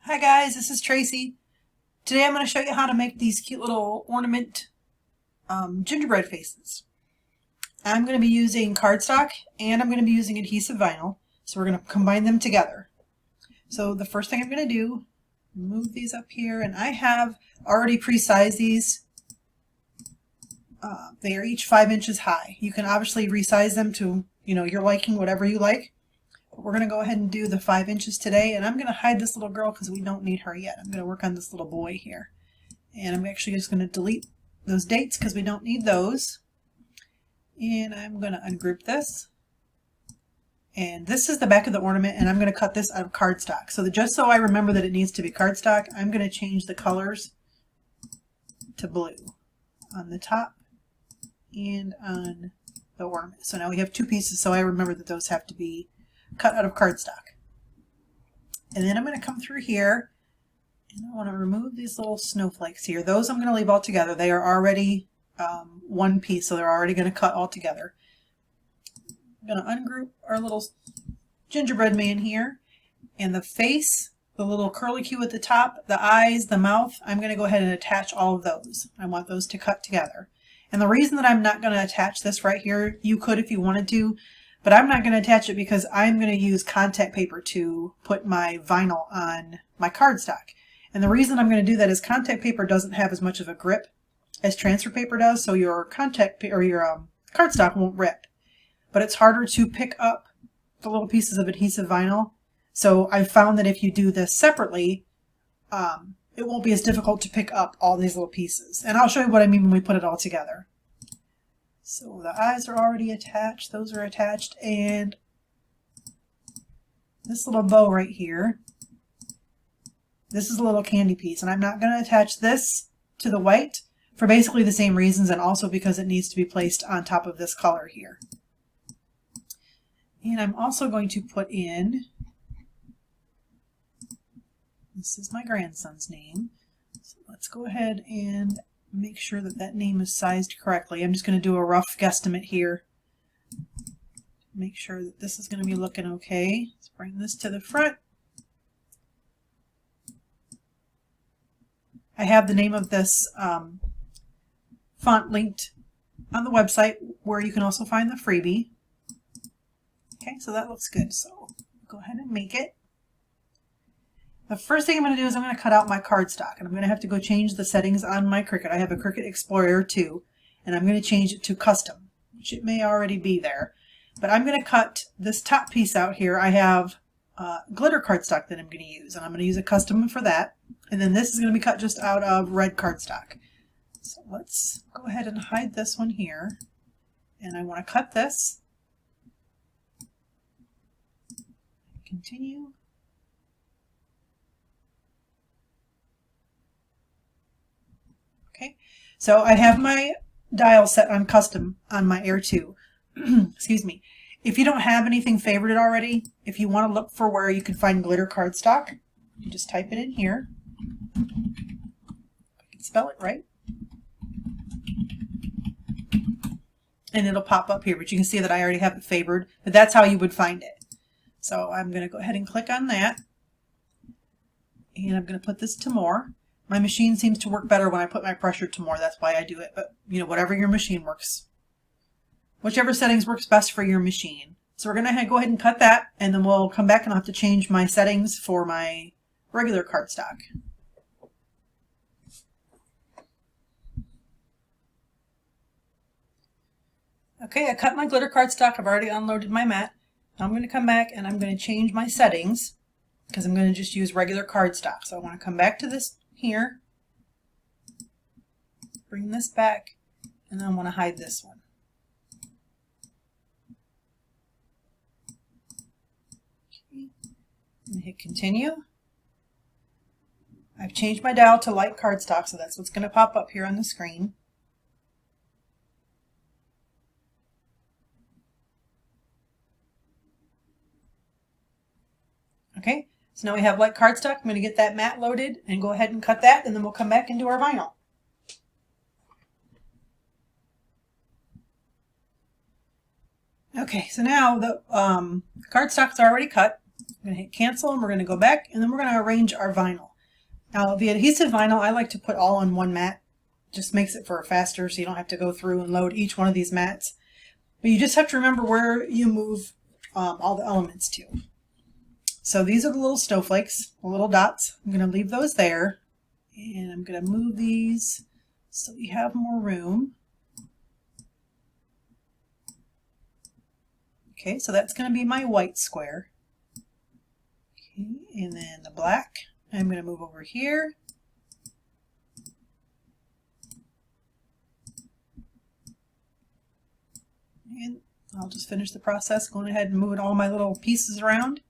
Hi guys, this is Tracy. Today I'm going to show you how to make these cute little ornament gingerbread faces. I'm going to be using cardstock and I'm going to be using adhesive vinyl, so we're going to combine them together. So the first thing I'm going to do, move these up here, and I have already pre-sized these. They are each 5 inches high. You can obviously resize them to your liking, whatever you like. We're going to go ahead and do the 5 inches today, and I'm going to hide this little girl because we don't need her yet. I'm going to work on this little boy here. And I'm actually just going to delete those dates because we don't need those. And I'm going to ungroup this. And this is the back of the ornament, and I'm going to cut this out of cardstock. So just so I remember that it needs to be cardstock, I'm going to change the colors to blue on the top and on the ornament. So now we have two pieces, so I remember that those have to be cut out of cardstock. And then I'm going to come through here and I want to remove these little snowflakes here. Those I'm going to leave all together. They are already one piece, so they're already going to cut all together. I'm going to ungroup our little gingerbread man here, and the face, the little curly Q at the top, the eyes, the mouth, I'm going to go ahead and attach all of those. I want those to cut together. And the reason that I'm not going to attach this right here, you could if you wanted to, but I'm not going to attach it because I'm going to use contact paper to put my vinyl on my cardstock. And the reason I'm going to do that is contact paper doesn't have as much of a grip as transfer paper does, so your cardstock won't rip. But it's harder to pick up the little pieces of adhesive vinyl. So I've found that if you do this separately, it won't be as difficult to pick up all these little pieces. And I'll show you what I mean when we put it all together. So the eyes are already attached, those are attached, and this little bow right here, this is a little candy piece, and I'm not going to attach this to the white for basically the same reasons, and also because it needs to be placed on top of this color here. And I'm also going to put in, this is my grandson's name, so let's go ahead and make sure that that name is sized correctly. I'm just going to do a rough guesstimate here. Make sure that this is going to be looking okay. Let's bring this to the front. I have the name of this font linked on the website where you can also find the freebie. Okay, so that looks good. So go ahead and make it. The first thing I'm going to do is I'm going to cut out my cardstock, and I'm going to have to go change the settings on my Cricut. I have a Cricut Explorer 2, and I'm going to change it to custom, which it may already be there. But I'm going to cut this top piece out here. I have glitter cardstock that I'm going to use, and I'm going to use a custom for that. And then this is going to be cut just out of red cardstock. So let's go ahead and hide this one here. And I want to cut this. Continue. Okay, so I have my dial set on custom on my Air 2. Excuse me. If you don't have anything favorited already, if you want to look for where you can find glitter cardstock, you just type it in here. I can spell it right. And it'll pop up here, but you can see that I already have it favored, but that's how you would find it. So I'm going to go ahead and click on that. And I'm going to put this to more. My machine seems to work better when I put my pressure to more. That's why I do it. But, whatever your machine works. Whichever settings works best for your machine. So we're going to go ahead and cut that, and then we'll come back and I'll have to change my settings for my regular cardstock. Okay, I cut my glitter cardstock. I've already unloaded my mat. Now I'm going to come back and I'm going to change my settings. because I'm going to just use regular cardstock. So I want to come back to this here, bring this back, and then I want to hide this one. Okay. And hit continue. I've changed my dial to light cardstock, so that's what's going to pop up here on the screen. Okay, so now we have light cardstock. I'm going to get that mat loaded and go ahead and cut that, and then we'll come back and do our vinyl. Okay, so now the cardstock's already cut. I'm going to hit cancel, and we're going to go back, and then we're going to arrange our vinyl. Now the adhesive vinyl, I like to put all on one mat. Just makes it for faster, so you don't have to go through and load each one of these mats. But you just have to remember where you move all the elements to. So these are the little snowflakes, the little dots. I'm going to leave those there, and I'm going to move these so we have more room. Okay, so that's going to be my white square. Okay, and then the black, I'm going to move over here. And I'll just finish the process going ahead and moving all my little pieces around.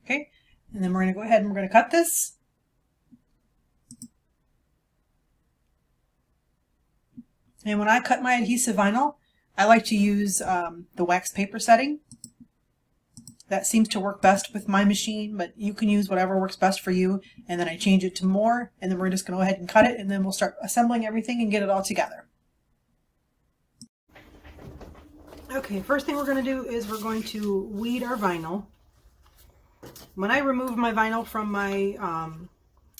Okay, and then we're going to go ahead and we're going to cut this. And when I cut my adhesive vinyl, I like to use the wax paper setting. That seems to work best with my machine, but you can use whatever works best for you. And then I change it to more, and then we're just going to go ahead and cut it, and then we'll start assembling everything and get it all together. Okay, first thing we're going to do is we're going to weed our vinyl. When I remove my vinyl from my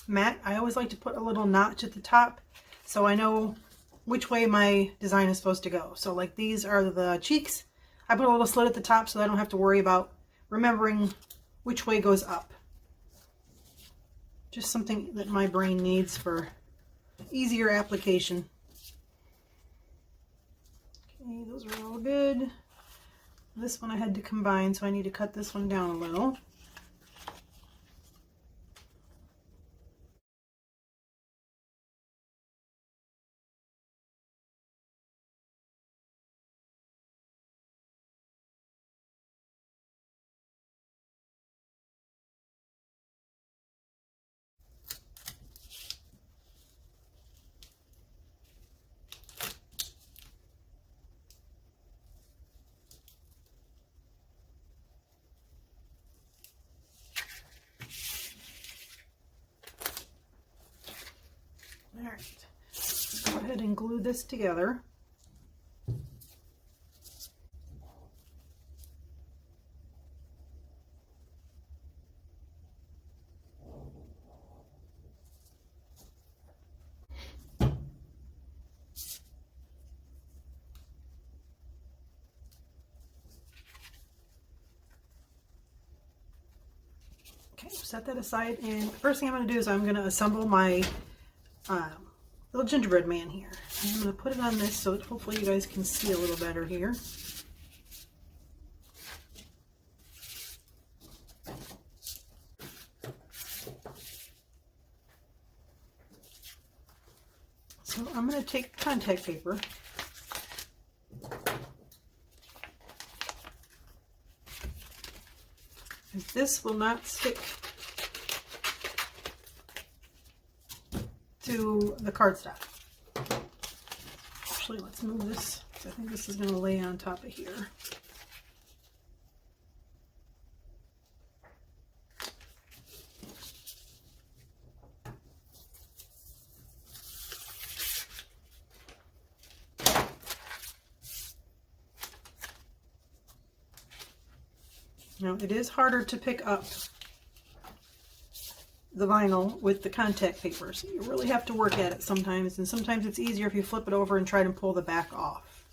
mat, I always like to put a little notch at the top so I know which way my design is supposed to go. So like these are the cheeks. I put a little slit at the top so I don't have to worry about remembering which way goes up. Just something that my brain needs for easier application. Okay, those are all good. This one I had to combine, so I need to cut this one down a little. All right, go ahead and glue this together. Okay, set that aside, and the first thing I'm going to do is I'm going to assemble my little gingerbread man here. I'm going to put it on this so that hopefully you guys can see a little better here. So I'm going to take contact paper. This will not stick to the cardstock. Actually, let's move this. I think this is going to lay on top of here. Now, it is harder to pick up the vinyl with the contact paper, so you really have to work at it sometimes, and sometimes it's easier if you flip it over and try to pull the back off.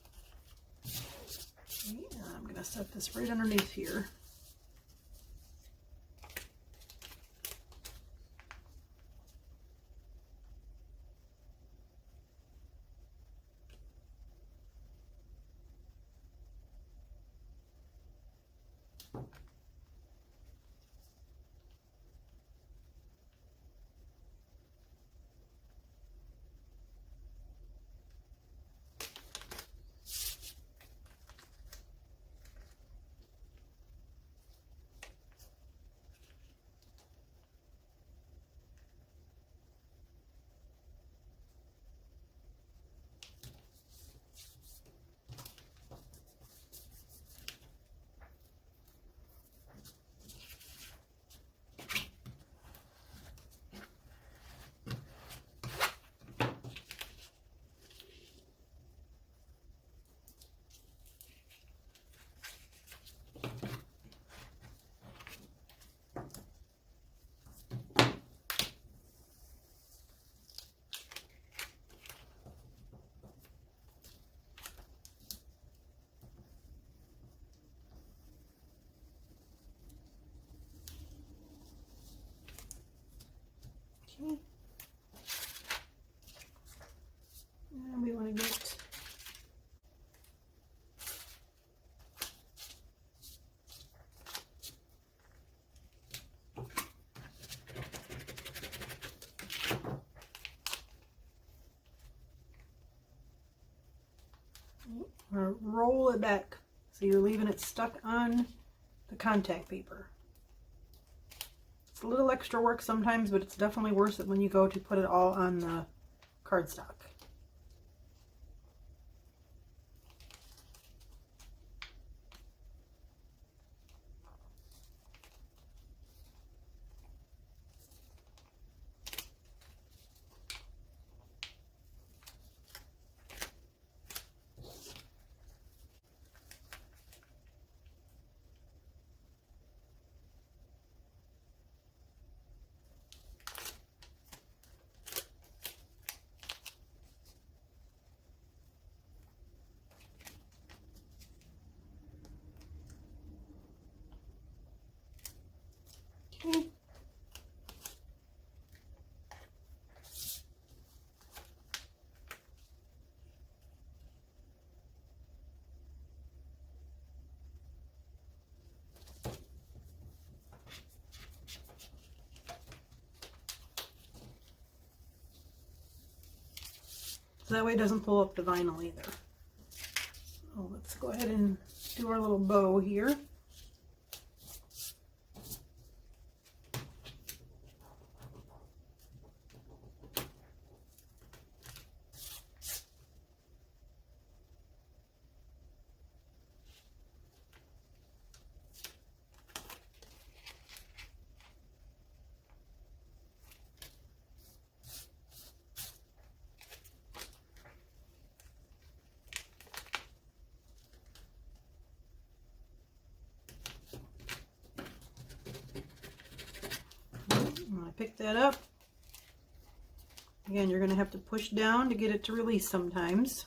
Okay, I'm going to set this right underneath here. Okay. And we want to get or roll it back so you're leaving it stuck on the contact paper. It's a little extra work sometimes, but it's definitely worth it when you go to put it all on the cardstock. Okay. So that way it doesn't pull up the vinyl either. So let's go ahead and do our little bow here. When I pick that up, again, you're going to have to push down to get it to release sometimes.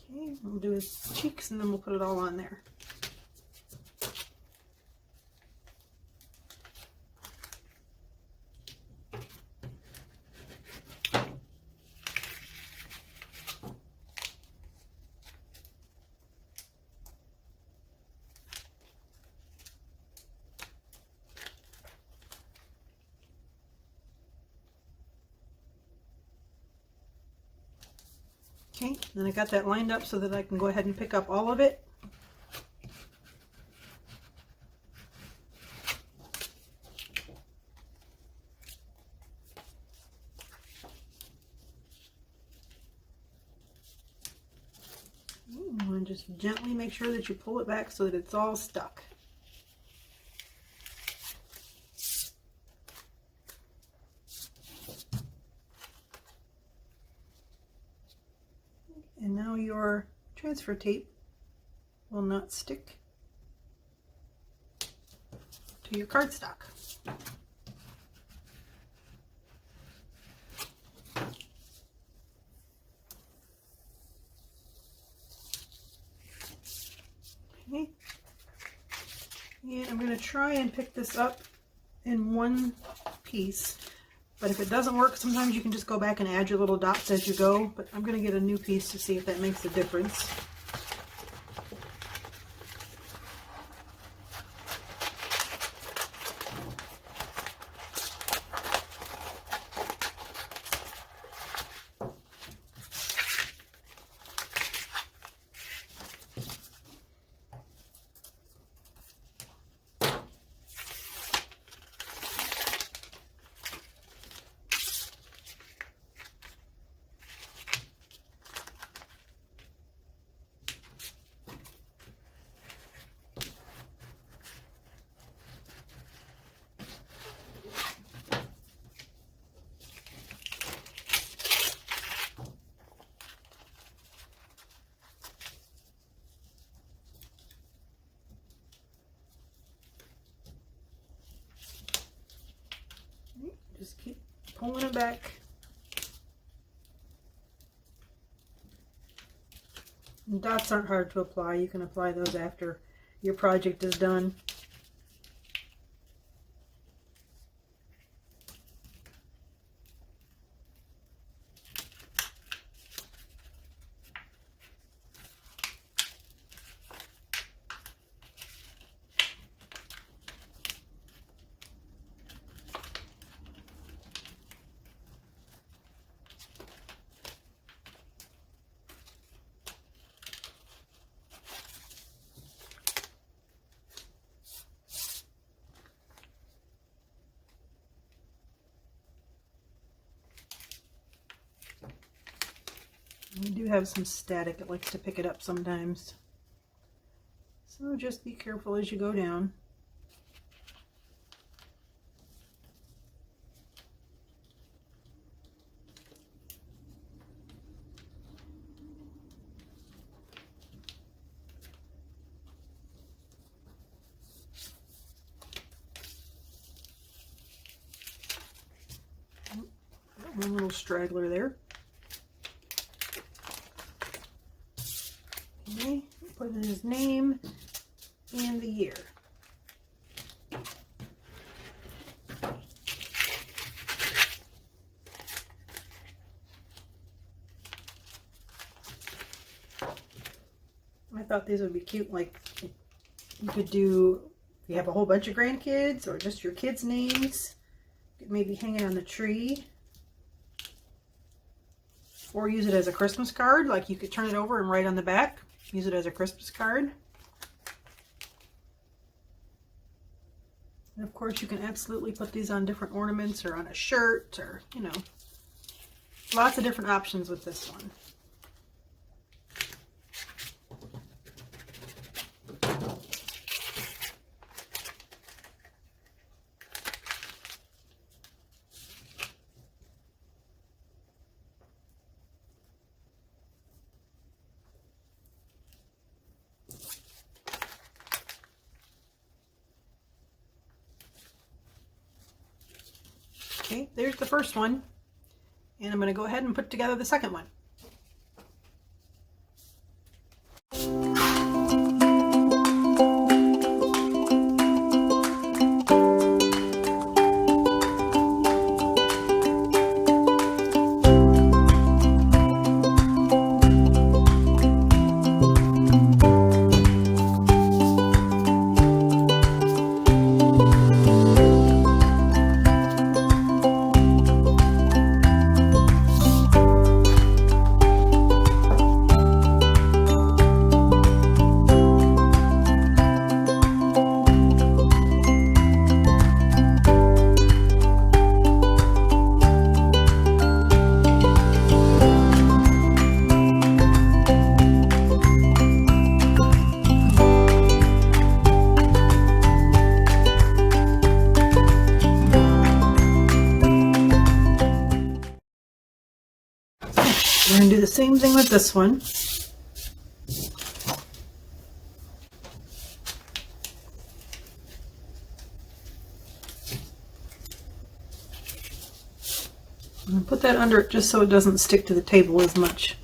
Okay, we'll do his cheeks and then we'll put it all on there. Okay, then I got that lined up so that I can go ahead and pick up all of it. And just gently make sure that you pull it back so that it's all stuck. And now your transfer tape will not stick to your cardstock. going to try and pick this up in one piece, but if it doesn't work, sometimes you can just go back and add your little dots as you go, but I'm going to get a new piece to see if that makes a difference. Just keep pulling it back. And dots aren't hard to apply. You can apply those after your project is done. We do have some static. It likes to pick it up sometimes. So just be careful as you go down. Got one little straggler there. Okay, put in his name and the year. I thought these would be cute, like you could do, if you have a whole bunch of grandkids or just your kids' names, maybe hang it on the tree. Or use it as a Christmas card, like you could turn it over and write on the back. Use it as a Christmas card. And of course you can absolutely put these on different ornaments or on a shirt or, you know, lots of different options with this one. Okay, there's the first one, and I'm going to go ahead and put together the second one. We're going to do the same thing with this one. I'm going to put that under it just so it doesn't stick to the table as much.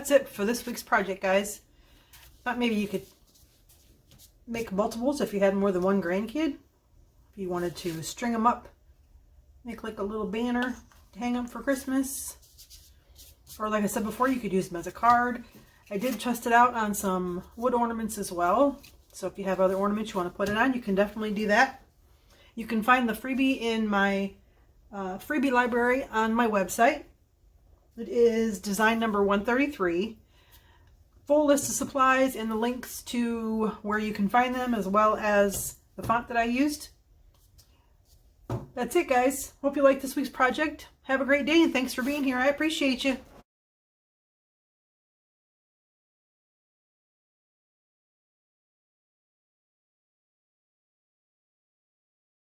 that's it for this week's project, guys. Thought maybe you could make multiples if you had more than one grandkid. If you wanted to string them up, make like a little banner to hang up for Christmas. Or like I said before, you could use them as a card. I did test it out on some wood ornaments as well. So if you have other ornaments you want to put it on, you can definitely do that. You can find the freebie in my freebie library on my website. It is design number 133. Full list of supplies and the links to where you can find them, as well as the font that I used. That's it, guys. Hope you liked this week's project. Have a great day, and thanks for being here. I appreciate you.